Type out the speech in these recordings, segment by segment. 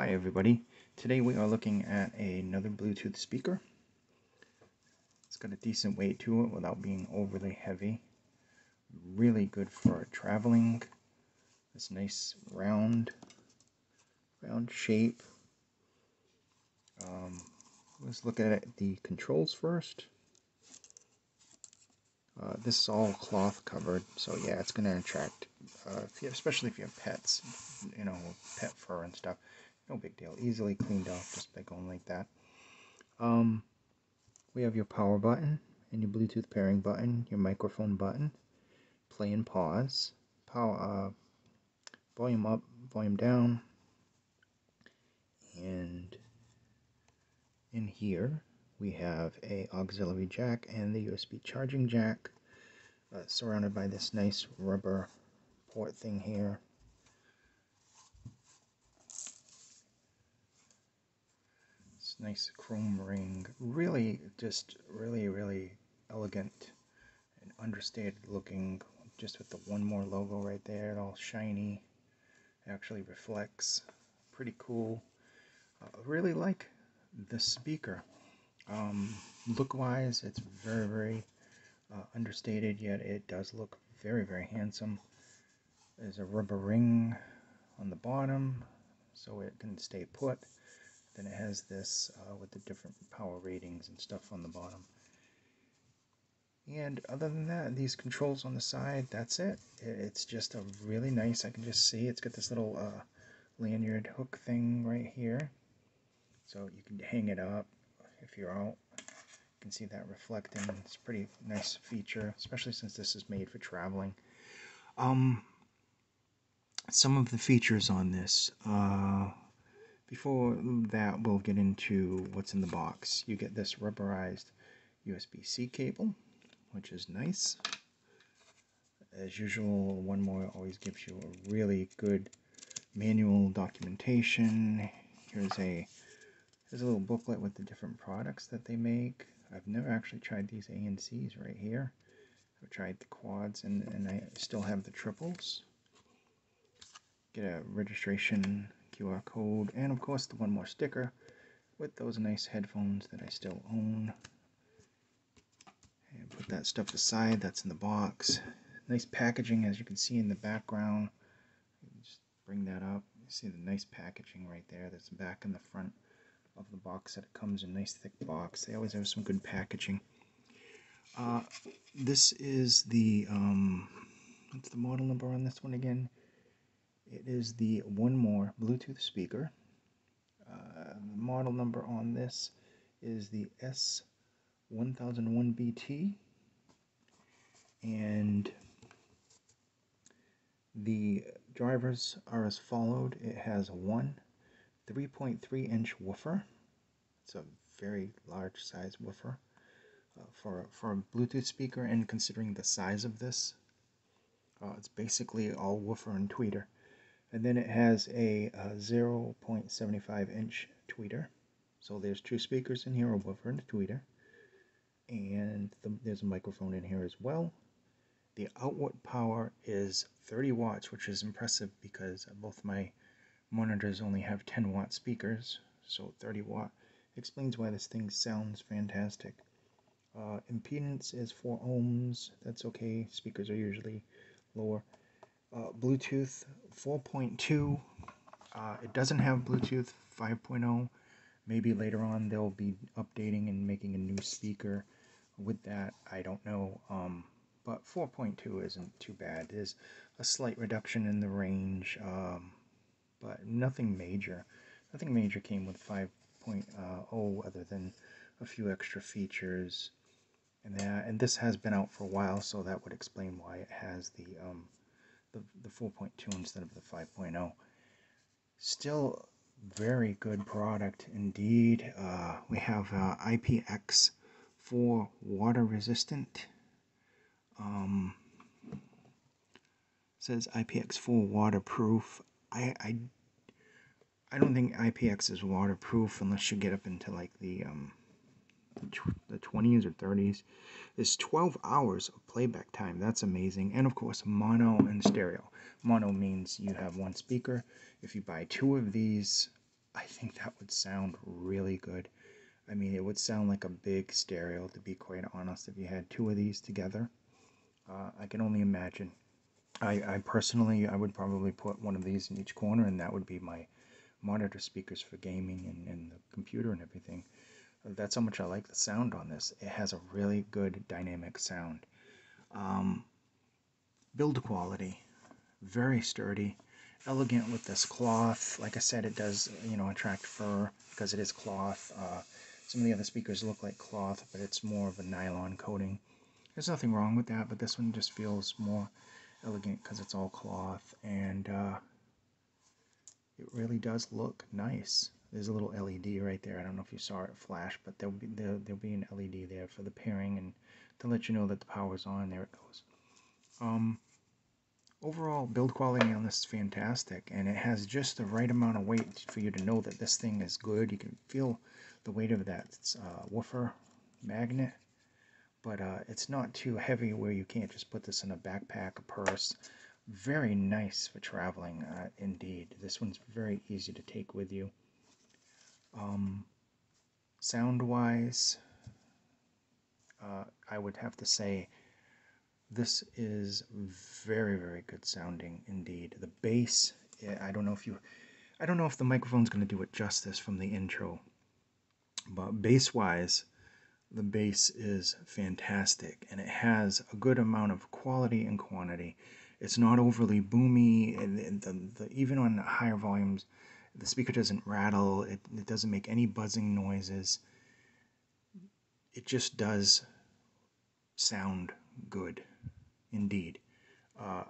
Hi everybody. Today we are looking at another Bluetooth speaker. It's got a decent weight to it without being overly heavy. Really good for traveling. This nice round shape. Let's look at the controls first. This is all cloth covered, so yeah, it's going to attract, especially if you have pets, pet fur and stuff. No big deal. Easily cleaned off just by going like that. We have your power button and your Bluetooth pairing button, your microphone button, play and pause, power, volume up, volume down, and in here we have a auxiliary jack and the USB charging jack, surrounded by this nice rubber port thing here. This nice chrome ring, really elegant and understated looking, just with the One More logo right there, all shiny. It actually reflects. Pretty cool. Really like the speaker. Look wise, it's very understated, yet it does look very handsome. There's a rubber ring on the bottom so it can stay put. Then it has this with the different power ratings and stuff on the bottom. And other than that, these controls on the side, that's it. It's just a really nice, I can just see it's got this little lanyard hook thing right here. So you can hang it up if you're out. You can see that reflecting. It's a pretty nice feature, especially since this is made for traveling. Some of the features on this. Before that, we'll get into what's in the box. You get this rubberized USB-C cable, which is nice. As usual, One More always gives you a really good manual documentation. Here's a little booklet with the different products that they make. I've never actually tried these ANCs right here. I've tried the quads and I still have the triples. Get a registration QR code and of course the One More sticker with those nice headphones that I still own. And put that stuff aside, that's in the box. Nice packaging, as you can see in the background. Just bring that up. You see the nice packaging right there. That's the back and the front of the box that it comes in. Nice thick box. They always have some good packaging. This is the what's the model number on this one again? It is the One More Bluetooth speaker. The model number on this is the S1001BT, and the drivers are as followed. It has one 3.3-inch woofer. It's a very large size woofer for a Bluetooth speaker, and considering the size of this, it's basically all woofer and tweeter. And then it has a 0.75-inch tweeter. So there's two speakers in here, a woofer and a tweeter. And there's a microphone in here as well. The output power is 30 watts, which is impressive because both my monitors only have 10-watt speakers. So 30 watt explains why this thing sounds fantastic. Impedance is 4 ohms. That's okay. Speakers are usually lower. Bluetooth 4.2. It doesn't have Bluetooth 5.0. Maybe later on they'll be updating and making a new speaker with that. I don't know. But 4.2 isn't too bad. There's a slight reduction in the range, but nothing major. Nothing major came with 5.0 other than a few extra features. And this has been out for a while, so that would explain why it has the 4.2 instead of the 5.0. Still very good product indeed. We have IPX4 water resistant. Says IPX4 waterproof. I don't think IPX is waterproof unless you get up into like the 20s or 30s. There's 12 hours of playback time. That's amazing. And of course, mono and stereo. Mono means you have one speaker. If you buy two of these, I think that would sound really good. I mean, it would sound like a big stereo, to be quite honest, if you had two of these together. I can only imagine. I personally, I would probably put one of these in each corner, and that would be my monitor speakers for gaming and the computer and everything. That's how much I like the sound on this. It has a really good dynamic sound. Um, Build quality, very sturdy, elegant with this cloth. Like I said, it does, attract fur because it is cloth. Some of the other speakers look like cloth, but it's more of a nylon coating. There's nothing wrong with that, but this one just feels more elegant because it's all cloth, and it really does look nice. There's a little LED right there. I don't know if you saw it flash, but there'll be an LED there for the pairing and to let you know that the power's on. There it goes. Um, Overall build quality on this is fantastic, and it has just the right amount of weight for you to know that this thing is good. You can feel the weight of that woofer magnet, but it's not too heavy where you can't just put this in a backpack, a purse. Very nice for traveling, indeed. This one's very easy to take with you. Sound-wise, I would have to say this is very, very good sounding indeed. The bass, I don't know if the microphone's going to do it justice from the intro, but bass-wise, the bass is fantastic, and it has a good amount of quality and quantity. It's not overly boomy, and even on higher volumes, the speaker doesn't rattle. It doesn't make any buzzing noises. It just does sound good, indeed. Uh,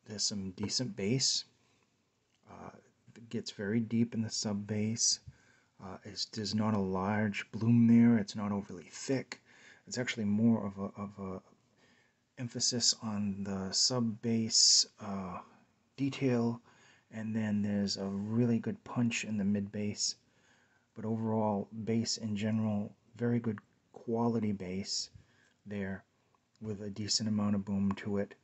there's some decent bass. It gets very deep in the sub bass. There's not a large bloom there. It's not overly thick. It's actually more of a emphasis on the sub bass detail, and then there's a really good punch in the mid bass. But overall, bass in general, very good quality bass there with a decent amount of boom to it.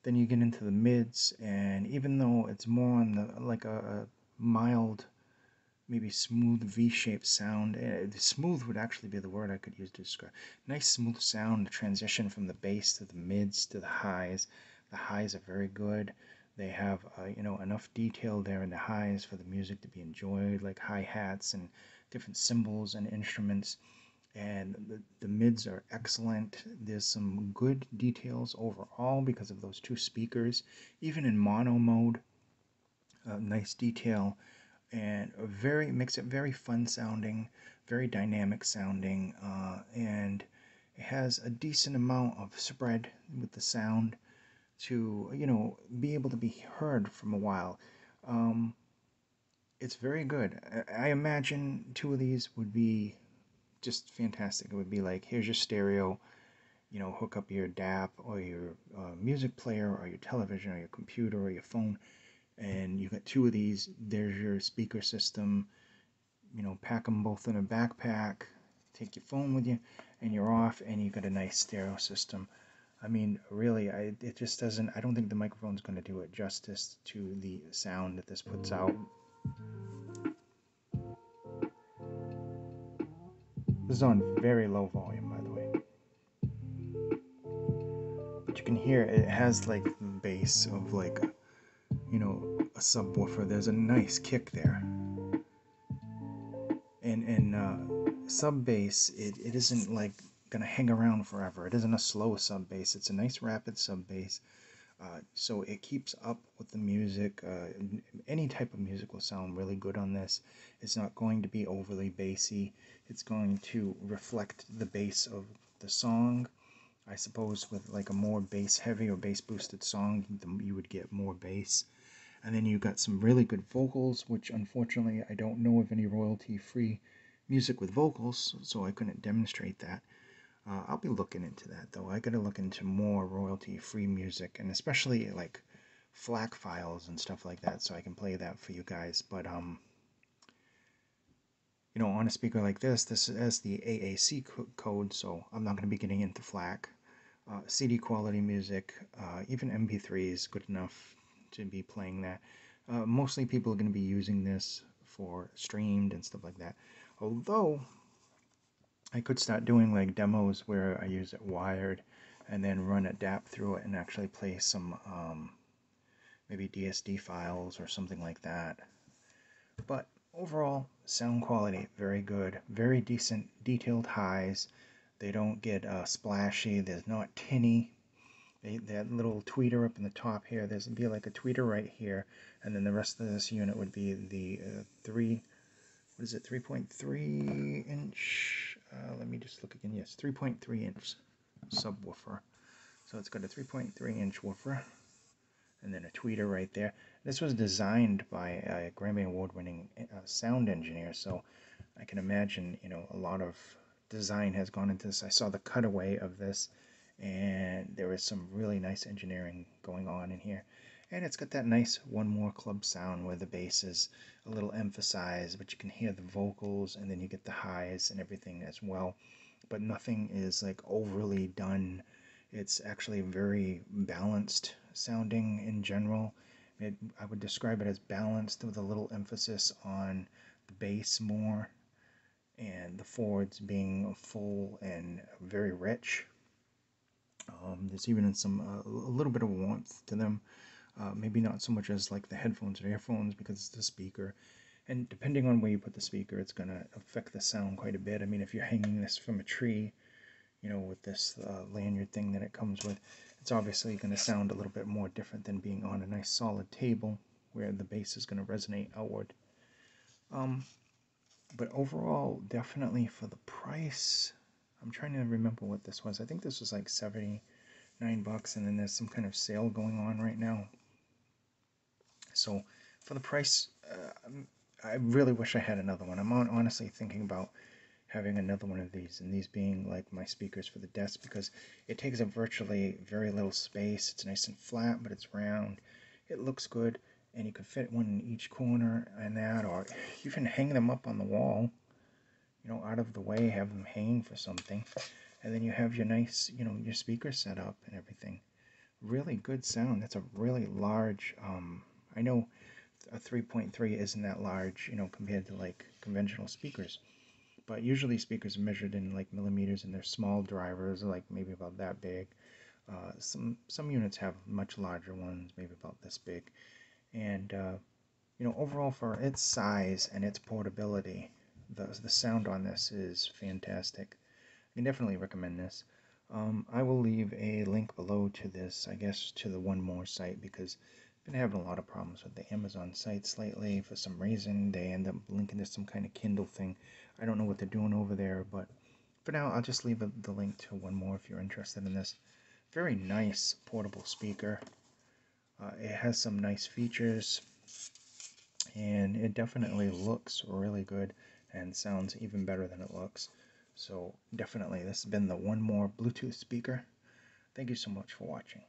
Then you get into the mids, and even though it's more on the like a mild, maybe smooth V-shaped sound, smooth would actually be the word I could use to describe. Nice smooth sound, the transition from the bass to the mids to the highs. The highs are very good. They have enough detail there in the highs for the music to be enjoyed, like hi-hats and different cymbals and instruments. And the mids are excellent. There's some good details overall because of those two speakers. Even in mono mode, nice detail, and makes it very fun sounding, very dynamic sounding, and it has a decent amount of spread with the sound to be able to be heard from a while. Um, it's very good. I imagine two of these would be just fantastic. It would be like, here's your stereo, hook up your DAP or your music player or your television or your computer or your phone, and you got two of these. There's your speaker system. Pack them both in a backpack, take your phone with you, and you're off, and you got a nice stereo system. I mean, really, it just doesn't, I don't think the microphone's going to do it justice to the sound that this puts out. This is on very low volume, by the way. But you can hear it has like the bass of like a subwoofer. There's a nice kick there. And sub bass, it isn't like gonna hang around forever. It isn't a slow sub bass. It's a nice rapid sub bass. So it keeps up with the music. Any type of music will sound really good on this. It's not going to be overly bassy. It's going to reflect the bass of the song. I suppose with like a more bass heavy or bass boosted song, you would get more bass. And then you got some really good vocals, which unfortunately I don't know of any royalty-free music with vocals, so I couldn't demonstrate that. I'll be looking into that though. I gotta look into more royalty-free music, and especially like FLAC files and stuff like that, so I can play that for you guys. But on a speaker like this has the AAC code, so I'm not gonna be getting into FLAC. CD quality music, even MP3 is good enough to be playing that. Mostly people are going to be using this for streamed and stuff like that. Although I could start doing like demos where I use it wired and then run a DAP through it and actually play some maybe DSD files or something like that. But overall, sound quality very good, very decent detailed highs. They don't get splashy. There's not tinny. That little tweeter up in the top here, there's be like a tweeter right here, and then the rest of this unit would be the 3.3 inch, let me just look again, yes, 3.3 inch subwoofer. So it's got a 3.3 inch woofer, and then a tweeter right there. This was designed by a Grammy Award winning sound engineer, so I can imagine, a lot of design has gone into this. I saw the cutaway of this, and there is some really nice engineering going on in here. And it's got that nice One More Club sound where the bass is a little emphasized, but you can hear the vocals, and then you get the highs and everything as well. But nothing is like overly done. It's actually very balanced sounding in general. I would describe it as balanced with a little emphasis on the bass more, and the forwards being full and very rich. There's even some a little bit of warmth to them. Maybe not so much as like the headphones or earphones because it's the speaker. And depending on where you put the speaker, it's going to affect the sound quite a bit. I mean, if you're hanging this from a tree, with this lanyard thing that it comes with, it's obviously going to sound a little bit more different than being on a nice solid table where the bass is going to resonate outward. But overall, definitely for the price, I'm trying to remember what this was. I think this was like $79, and then there's some kind of sale going on right now. So for the price, I really wish I had another one. I'm honestly thinking about having another one of these, and these being like my speakers for the desk, because it takes up virtually very little space. It's nice and flat, but it's round. It looks good, and you could fit one in each corner and that, or you can hang them up on the wall, out of the way, have them hanging for something, and then you have your nice, your speaker set up and everything. Really good sound. That's a really large, I know a 3.3 isn't that large, compared to like conventional speakers. But usually speakers are measured in like millimeters, and they're small drivers, like maybe about that big. Some units have much larger ones, maybe about this big. And overall for its size and its portability, the sound on this is fantastic. I can definitely recommend this. I will leave a link below to this, I guess, to the One More site, because I've been having a lot of problems with the Amazon sites lately. For some reason, they end up linking to some kind of Kindle thing. I don't know what they're doing over there, but for now, I'll just leave the link to One More if you're interested in this. Very nice portable speaker. It has some nice features, and it definitely looks really good and sounds even better than it looks. So definitely, this has been the One More Bluetooth speaker. Thank you so much for watching.